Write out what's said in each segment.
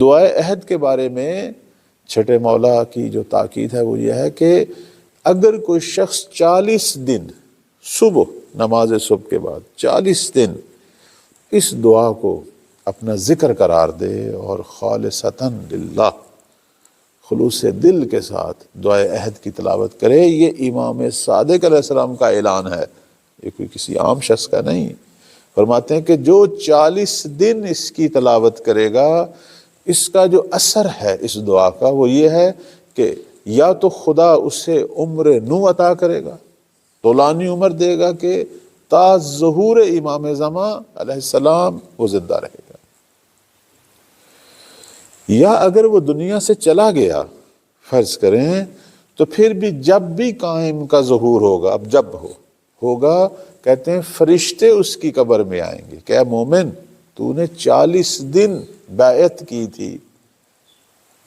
دعائے عہد کے بارے میں چھٹے مولا کی جو تاکید ہے وہ یہ ہے کہ اگر کوئی شخص 40 دن صبح نماز صبح کے بعد 40 دن اس دعا کو اپنا ذکر قرار دے اور خالصتاً للہ خلوص دل کے ساتھ دعائے عہد کی تلاوت کرے، یہ امام صادق علیہ السلام کا اعلان ہے، یہ کوئی کسی عام شخص کا نہیں۔ فرماتے ہیں کہ جو 40 دن اس کی تلاوت کرے گا، اس کا جو اثر ہے اس دعا کا وہ یہ ہے کہ یا تو خدا اسے عمر نو عطا کرے گا، طولانی عمر دے گا کہ تا ظہور امام زمان علیہ السلام وہ زندہ رہے گا، یا اگر وہ دنیا سے چلا گیا فرض کریں تو پھر بھی جب بھی قائم کا ظہور ہوگا، اب جب ہوگا کہتے ہیں فرشتے اس کی قبر میں آئیں گے کہ اے مومن تو نے 40 دن بیعت کی تھی،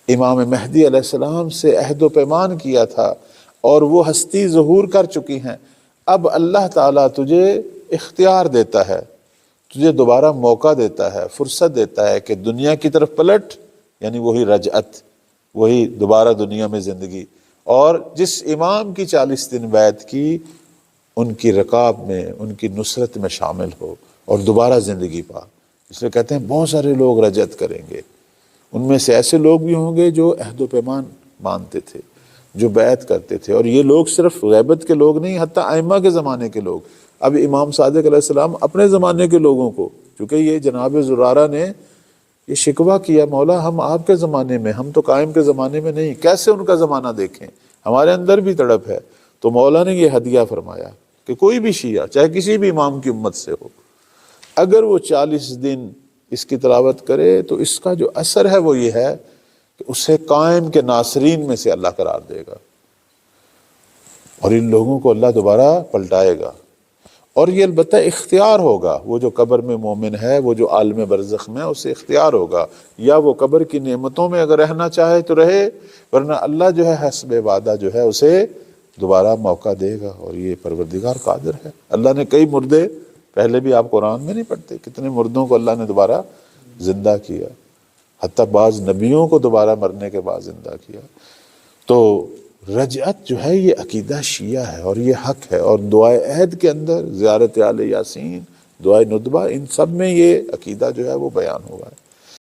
امام مہدی علیہ السلام سے عہد و پیمان کیا تھا اور وہ ہستی ظہور کر چکی ہیں، اب اللہ تعالیٰ تجھے اختیار دیتا ہے، تجھے دوبارہ موقع دیتا ہے، فرصت دیتا ہے کہ دنیا کی طرف پلٹ، یعنی وہی رجعت، وہی دوبارہ دنیا میں زندگی، اور جس امام کی 40 دن بیعت کی ان کی رکاب میں، ان کی نصرت میں شامل ہو اور دوبارہ زندگی پا۔ اس لیے کہتے ہیں بہت سارے لوگ رجعت کریں گے، ان میں سے ایسے لوگ بھی ہوں گے جو عہد و پیمان مانتے تھے، جو بیعت کرتے تھے، اور یہ لوگ صرف غیبت کے لوگ نہیں، حتیٰ ائمہ کے زمانے کے لوگ۔ اب امام صادق علیہ السلام اپنے زمانے کے لوگوں کو، چونکہ یہ جناب زرارہ نے یہ شکوہ کیا، مولا ہم آپ کے زمانے میں، ہم تو قائم کے زمانے میں نہیں، کیسے ان کا زمانہ دیکھیں، ہمارے اندر بھی تڑپ ہے۔ تو مولا نے یہ ہدیہ فرمایا کہ کوئی بھی شیعہ چاہے کسی بھی امام کی امت سے ہو، اگر وہ 40 دن اس کی تلاوت کرے تو اس کا جو اثر ہے وہ یہ ہے کہ اسے قائم کے ناصرین میں سے اللہ قرار دے گا، اور ان لوگوں کو اللہ دوبارہ پلٹائے گا، اور یہ البتہ اختیار ہوگا، وہ جو قبر میں مومن ہے، وہ جو عالم برزخ میں، اسے اختیار ہوگا، یا وہ قبر کی نعمتوں میں اگر رہنا چاہے تو رہے، ورنہ اللہ جو ہے حسب وعدہ جو ہے اسے دوبارہ موقع دے گا، اور یہ پروردگار قادر ہے۔ اللہ نے کئی مردے، پہلے بھی آپ قرآن میں نہیں پڑھتے کتنے مردوں کو اللہ نے دوبارہ زندہ کیا، حتیٰ بعض نبیوں کو دوبارہ مرنے کے بعد زندہ کیا۔ تو رجعت جو ہے یہ عقیدہ شیعہ ہے اور یہ حق ہے، اور دعائے عہد کے اندر زیارت آل یاسین، دعائے ندبہ، ان سب میں یہ عقیدہ جو ہے وہ بیان ہوا ہے۔